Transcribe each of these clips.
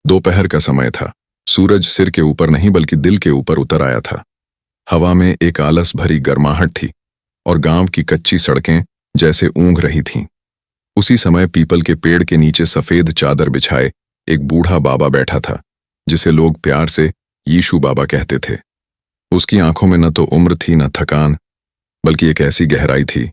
दोपहर का समय था। सूरज सिर के ऊपर नहीं बल्कि दिल के ऊपर उतर आया था। हवा में एक आलस भरी गर्माहट थी और गांव की कच्ची सड़कें जैसे ऊँघ रही थीं। उसी समय पीपल के पेड़ के नीचे सफेद चादर बिछाए एक बूढ़ा बाबा बैठा था, जिसे लोग प्यार से यीशु बाबा कहते थे। उसकी आंखों में न तो उम्र थी न थकान, बल्कि एक ऐसी गहराई थी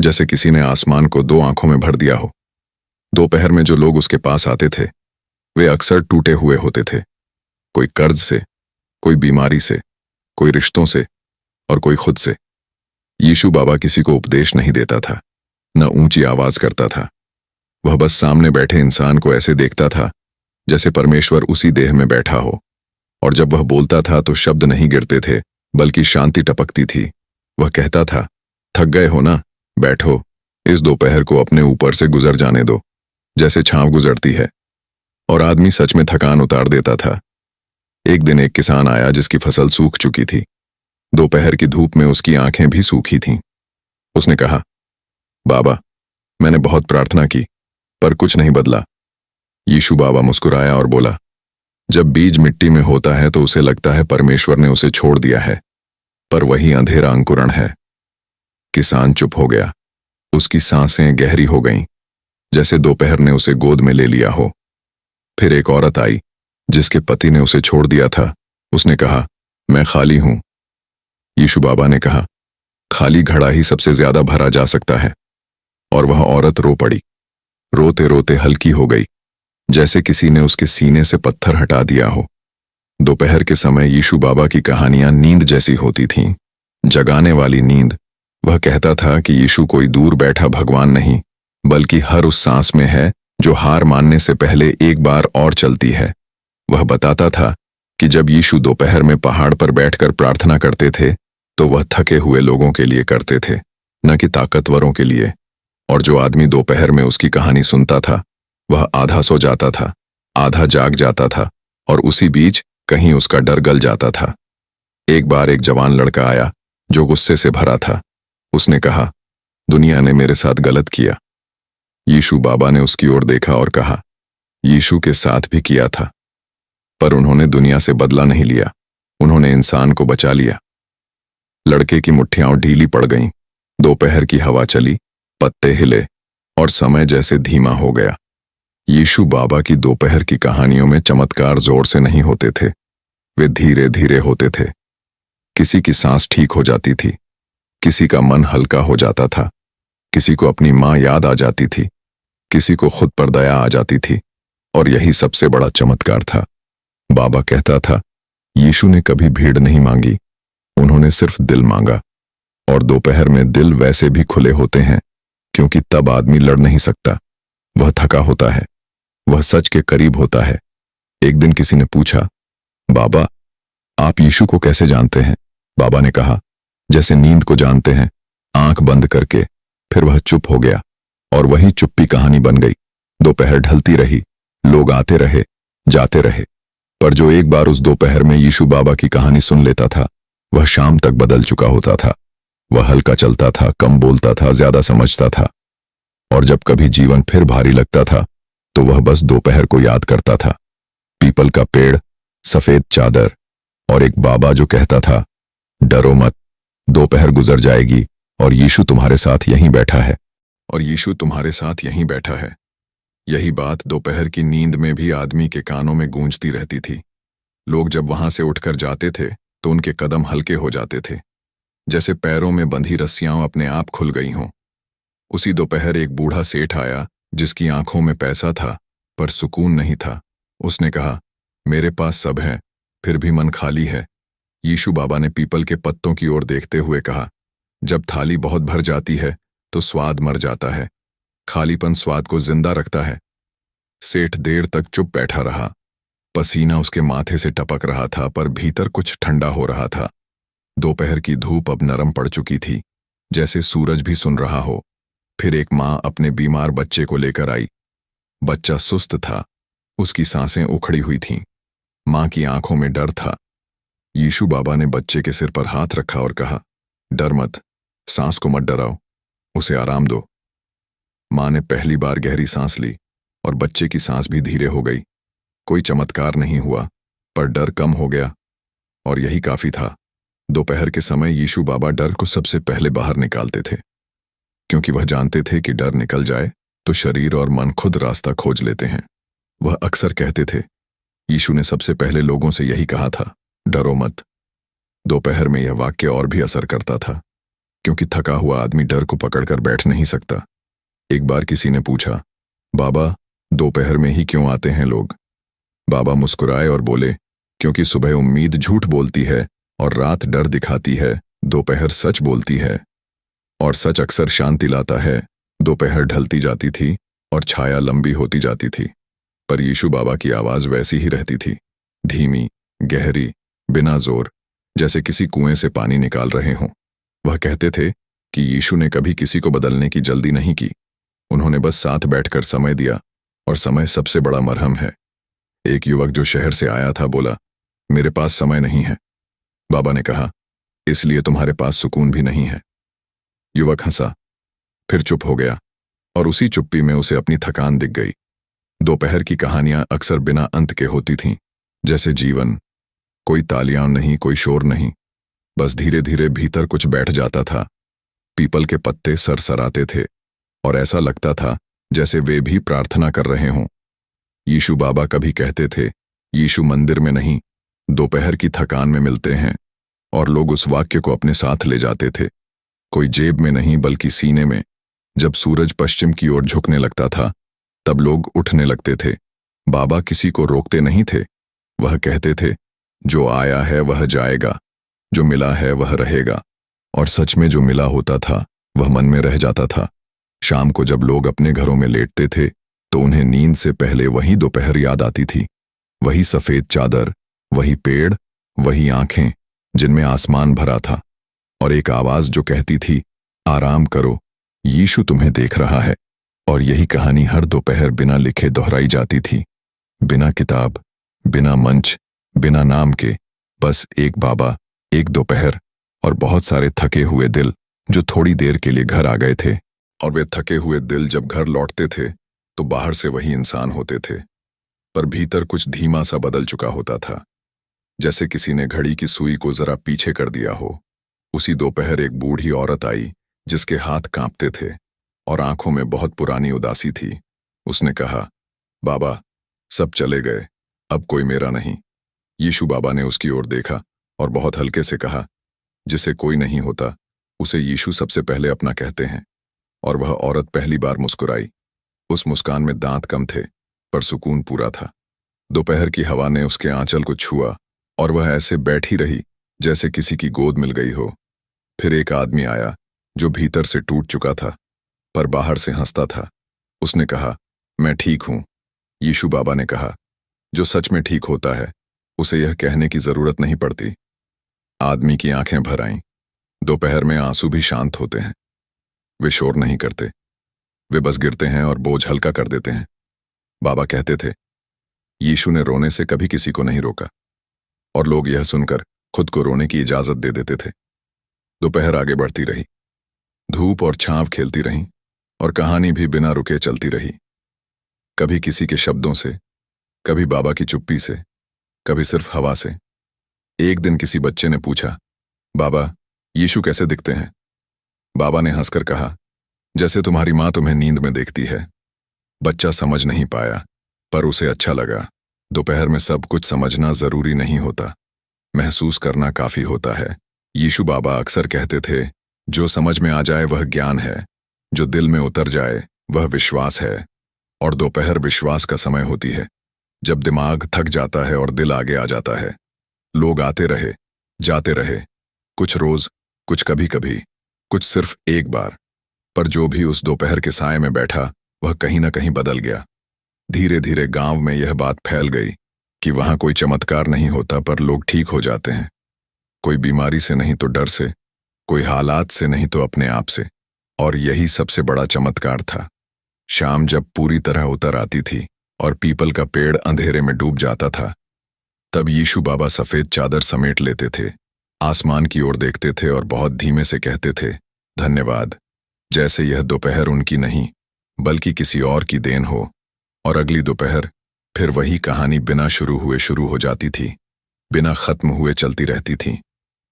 जैसे किसी ने आसमान को दो आंखों में भर दिया हो। दोपहर में जो लोग उसके पास आते थे वे अक्सर टूटे हुए होते थे, कोई कर्ज से, कोई बीमारी से, कोई रिश्तों से और कोई खुद से। यीशु बाबा किसी को उपदेश नहीं देता था, न ऊंची आवाज करता था। वह बस सामने बैठे इंसान को ऐसे देखता था जैसे परमेश्वर उसी देह में बैठा हो, और जब वह बोलता था तो शब्द नहीं गिरते थे बल्कि शांति टपकती थी। वह कहता था, थक गए हो ना, बैठो, इस दोपहर को अपने ऊपर से गुजर जाने दो जैसे छांव गुजरती है। और आदमी सच में थकान उतार देता था। एक दिन एक किसान आया जिसकी फसल सूख चुकी थी। दोपहर की धूप में उसकी आंखें भी सूखी थीं। उसने कहा, बाबा, मैंने बहुत प्रार्थना की पर कुछ नहीं बदला। यीशु बाबा मुस्कुराया और बोला, जब बीज मिट्टी में होता है तो उसे लगता है परमेश्वर ने उसे छोड़ दिया है, पर वही अंधेरा अंकुरण है। किसान चुप हो गया। उसकी सांसें गहरी हो गईं, जैसे दोपहर ने उसे गोद में ले लिया हो। फिर एक औरत आई जिसके पति ने उसे छोड़ दिया था। उसने कहा, मैं खाली हूं। यीशु बाबा ने कहा, खाली घड़ा ही सबसे ज्यादा भरा जा सकता है। और वह औरत रो पड़ी। रोते रोते हल्की हो गई, जैसे किसी ने उसके सीने से पत्थर हटा दिया हो। दोपहर के समय यीशु बाबा की कहानियां नींद जैसी होती थीं, जगाने वाली नींद। वह कहता था कि यीशु कोई दूर बैठा भगवान नहीं, बल्कि हर उस सांस में है जो हार मानने से पहले एक बार और चलती है। वह बताता था कि जब यीशु दोपहर में पहाड़ पर बैठकर प्रार्थना करते थे तो वह थके हुए लोगों के लिए करते थे, न कि ताकतवरों के लिए। और जो आदमी दोपहर में उसकी कहानी सुनता था वह आधा सो जाता था, आधा जाग जाता था, और उसी बीच कहीं उसका डर गल जाता था। एक बार एक जवान लड़का आया जो गुस्से से भरा था। उसने कहा, दुनिया ने मेरे साथ गलत किया। यीशु बाबा ने उसकी ओर देखा और कहा, यीशु के साथ भी किया था, पर उन्होंने दुनिया से बदला नहीं लिया, उन्होंने इंसान को बचा लिया। लड़के की मुट्ठियां ढीली पड़ गईं। दोपहर की हवा चली, पत्ते हिले और समय जैसे धीमा हो गया। यीशु बाबा की दोपहर की कहानियों में चमत्कार जोर से नहीं होते थे, वे धीरे धीरे होते थे। किसी की सांस ठीक हो जाती थी, किसी का मन हल्का हो जाता था, किसी को अपनी माँ याद आ जाती थी, किसी को खुद पर दया आ जाती थी, और यही सबसे बड़ा चमत्कार था। बाबा कहता था, यीशु ने कभी भीड़ नहीं मांगी, उन्होंने सिर्फ दिल मांगा। और दोपहर में दिल वैसे भी खुले होते हैं, क्योंकि तब आदमी लड़ नहीं सकता, वह थका होता है, वह सच के करीब होता है। एक दिन किसी ने पूछा, बाबा, आप यीशु को कैसे जानते हैं? बाबा ने कहा, जैसे नींद को जानते हैं, आंख बंद करके। फिर वह चुप हो गया और वही चुप्पी कहानी बन गई। दोपहर ढलती रही, लोग आते रहे, जाते रहे, पर जो एक बार उस दोपहर में यीशु बाबा की कहानी सुन लेता था वह शाम तक बदल चुका होता था। वह हल्का चलता था, कम बोलता था, ज्यादा समझता था। और जब कभी जीवन फिर भारी लगता था तो वह बस दोपहर को याद करता था। पीपल का पेड़, सफेद चादर और एक बाबा जो कहता था, डरो मत, दोपहर गुजर जाएगी और यीशु तुम्हारे साथ यहीं बैठा है। और यीशु तुम्हारे साथ यहीं बैठा है। यही बात दोपहर की नींद में भी आदमी के कानों में गूंजती रहती थी। लोग जब वहां से उठकर जाते थे तो उनके कदम हल्के हो जाते थे, जैसे पैरों में बंधी रस्सियां अपने आप खुल गई हों। उसी दोपहर एक बूढ़ा सेठ आया जिसकी आंखों में पैसा था पर सुकून नहीं था। उसने कहा, मेरे पास सब है, फिर भी मन खाली है। यीशु बाबा ने पीपल के पत्तों की ओर देखते हुए कहा, जब थाली बहुत भर जाती है तो स्वाद मर जाता है, खालीपन स्वाद को जिंदा रखता है। सेठ देर तक चुप बैठा रहा। पसीना उसके माथे से टपक रहा था पर भीतर कुछ ठंडा हो रहा था। दोपहर की धूप अब नरम पड़ चुकी थी, जैसे सूरज भी सुन रहा हो। फिर एक माँ अपने बीमार बच्चे को लेकर आई। बच्चा सुस्त था, उसकी सांसें उखड़ी हुई थीं। माँ की आंखों में डर था। यीशु बाबा ने बच्चे के सिर पर हाथ रखा और कहा, डर मत, सांस को मत डराओ, उसे आराम दो। माँ ने पहली बार गहरी सांस ली और बच्चे की सांस भी धीरे हो गई। कोई चमत्कार नहीं हुआ, पर डर कम हो गया, और यही काफी था। दोपहर के समय यीशु बाबा डर को सबसे पहले बाहर निकालते थे, क्योंकि वह जानते थे कि डर निकल जाए तो शरीर और मन खुद रास्ता खोज लेते हैं। वह अक्सर कहते थे, यीशु ने सबसे पहले लोगों से यही कहा था, डरो मत। दोपहर में यह वाक्य और भी असर करता था, क्योंकि थका हुआ आदमी डर को पकड़कर बैठ नहीं सकता। एक बार किसी ने पूछा, बाबा, दोपहर में ही क्यों आते हैं लोग? बाबा मुस्कुराए और बोले, क्योंकि सुबह उम्मीद झूठ बोलती है और रात डर दिखाती है, दोपहर सच बोलती है, और सच अक्सर शांति लाता है। दोपहर ढलती जाती थी और छाया लंबी होती जाती थी, पर यीशु बाबा की आवाज वैसी ही रहती थी, धीमी, गहरी, बिना जोर, जैसे किसी कुएं से पानी निकाल रहे हों। वह कहते थे कि यीशु ने कभी किसी को बदलने की जल्दी नहीं की, उन्होंने बस साथ बैठकर समय दिया, और समय सबसे बड़ा मरहम है। एक युवक जो शहर से आया था बोला, मेरे पास समय नहीं है। बाबा ने कहा, इसलिए तुम्हारे पास सुकून भी नहीं है। युवक हंसा, फिर चुप हो गया, और उसी चुप्पी में उसे अपनी थकान दिख गई। दोपहर की कहानियां अक्सर बिना अंत के होती थीं, जैसे जीवन, कोई तालियां नहीं, कोई शोर नहीं, बस धीरे धीरे भीतर कुछ बैठ जाता था। पीपल के पत्ते सरसराते थे, और ऐसा लगता था जैसे वे भी प्रार्थना कर रहे हों। यीशु बाबा कभी कहते थे, यीशु मंदिर में नहीं, दोपहर की थकान में मिलते हैं, और लोग उस वाक्य को अपने साथ ले जाते थे, कोई जेब में नहीं बल्कि सीने में। जब सूरज पश्चिम की ओर झुकने लगता था, तब लोग उठने लगते थे। बाबा किसी को रोकते नहीं थे, वह कहते थे, जो आया है वह जाएगा, जो मिला है वह रहेगा, और सच में जो मिला होता था वह मन में रह जाता था। शाम को जब लोग अपने घरों में लेटते थे, तो उन्हें नींद से पहले वही दोपहर याद आती थी, वही सफेद चादर, वही पेड़, वही आंखें जिनमें आसमान भरा था, और एक आवाज जो कहती थी, आराम करो, यीशु तुम्हें देख रहा है। और यही कहानी हर दोपहर बिना लिखे दोहराई जाती थी, बिना किताब, बिना मंच, बिना नाम के, बस एक बाबा, एक दोपहर, और बहुत सारे थके हुए दिल जो थोड़ी देर के लिए घर आ गए थे। और वे थके हुए दिल जब घर लौटते थे तो बाहर से वही इंसान होते थे, पर भीतर कुछ धीमा सा बदल चुका होता था, जैसे किसी ने घड़ी की सुई को जरा पीछे कर दिया हो। उसी दोपहर एक बूढ़ी औरत आई, जिसके हाथ कांपते थे और आंखों में बहुत पुरानी उदासी थी। उसने कहा, बाबा, सब चले गए, अब कोई मेरा नहीं। यीशु बाबा ने उसकी ओर देखा और बहुत हल्के से कहा, जिसे कोई नहीं होता उसे यीशु सबसे पहले अपना कहते हैं। और वह औरत पहली बार मुस्कुराई। उस मुस्कान में दांत कम थे, पर सुकून पूरा था। दोपहर की हवा ने उसके आंचल को छुआ, और वह ऐसे बैठी रही जैसे किसी की गोद मिल गई हो। फिर एक आदमी आया जो भीतर से टूट चुका था, पर बाहर से हंसता था। उसने कहा, मैं ठीक हूं। यीशु बाबा ने कहा, जो सच में ठीक होता है उसे यह कहने की जरूरत नहीं पड़ती। आदमी की आंखें भर आईं। दोपहर में आंसू भी शांत होते हैं, वे शोर नहीं करते, वे बस गिरते हैं और बोझ हल्का कर देते हैं। बाबा कहते थे, यीशु ने रोने से कभी किसी को नहीं रोका, और लोग यह सुनकर खुद को रोने की इजाजत दे देते थे। दोपहर आगे बढ़ती रही, धूप और छांव खेलती रहीं, और कहानी भी बिना रुके चलती रही। कभी किसी के शब्दों से, कभी बाबा की चुप्पी से, कभी सिर्फ हवा से। एक दिन किसी बच्चे ने पूछा, बाबा, यीशु कैसे दिखते हैं? बाबा ने हंसकर कहा, जैसे तुम्हारी माँ तुम्हें नींद में देखती है। बच्चा समझ नहीं पाया, पर उसे अच्छा लगा। दोपहर में सब कुछ समझना जरूरी नहीं होता, महसूस करना काफी होता है। यीशु बाबा अक्सर कहते थे, जो समझ में आ जाए वह ज्ञान है, जो दिल में उतर जाए वह विश्वास है। और दोपहर विश्वास का समय होती है, जब दिमाग थक जाता है और दिल आगे आ जाता है। लोग आते रहे, जाते रहे, कुछ रोज, कुछ कभी कभी, कुछ सिर्फ एक बार, पर जो भी उस दोपहर के साए में बैठा वह कहीं ना कहीं बदल गया। धीरे धीरे गांव में यह बात फैल गई कि वहां कोई चमत्कार नहीं होता, पर लोग ठीक हो जाते हैं। कोई बीमारी से नहीं तो डर से, कोई हालात से नहीं तो अपने आप से। और यही सबसे बड़ा चमत्कार था। शाम जब पूरी तरह उतर आती थी और पीपल का पेड़ अंधेरे में डूब जाता था, तब यीशु बाबा सफेद चादर समेट लेते थे, आसमान की ओर देखते थे और बहुत धीमे से कहते थे, धन्यवाद, जैसे यह दोपहर उनकी नहीं बल्कि किसी और की देन हो। और अगली दोपहर फिर वही कहानी बिना शुरू हुए शुरू हो जाती थी, बिना खत्म हुए चलती रहती थी,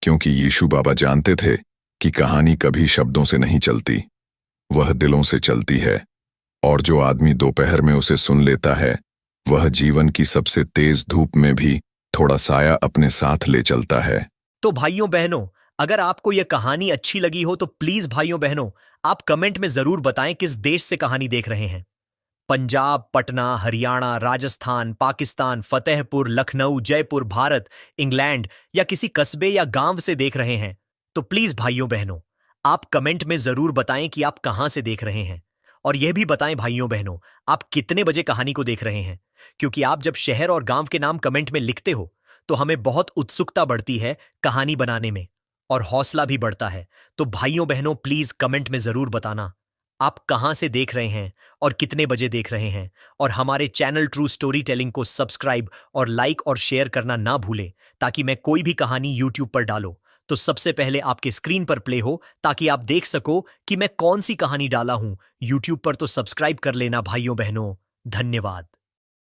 क्योंकि यीशु बाबा जानते थे कि कहानी कभी शब्दों से नहीं चलती, वह दिलों से चलती है। और जो आदमी दोपहर में उसे सुन लेता है, वह जीवन की सबसे तेज धूप में भी थोड़ा साया अपने साथ ले चलता है। तो भाइयों बहनों, अगर आपको यह कहानी अच्छी लगी हो तो प्लीज भाइयों बहनों, आप कमेंट में जरूर बताएं किस देश से कहानी देख रहे हैं। पंजाब, पटना, हरियाणा, राजस्थान, पाकिस्तान, फतेहपुर, लखनऊ, जयपुर, भारत, इंग्लैंड या किसी कस्बे या गांव से देख रहे हैं। तो प्लीज भाइयों बहनों, आप कमेंट में जरूर बताएं कि आप कहां से देख रहे हैं। और यह भी बताएं भाइयों बहनों, आप कितने बजे कहानी को देख रहे हैं। क्योंकि आप जब शहर और गांव के नाम कमेंट में लिखते हो तो हमें बहुत उत्सुकता बढ़ती है कहानी बनाने में, और हौसला भी बढ़ता है। तो भाइयों बहनों, प्लीज कमेंट में जरूर बताना आप कहां से देख रहे हैं और कितने बजे देख रहे हैं। और हमारे चैनल ट्रू स्टोरी टेलिंग को सब्सक्राइब और लाइक और शेयर करना ना भूलें, ताकि मैं कोई भी कहानी यूट्यूब पर डालो तो सबसे पहले आपके स्क्रीन पर प्ले हो, ताकि आप देख सको कि मैं कौन सी कहानी डाला हूं यूट्यूब पर। तो सब्सक्राइब कर लेना भाइयों बहनों। धन्यवाद।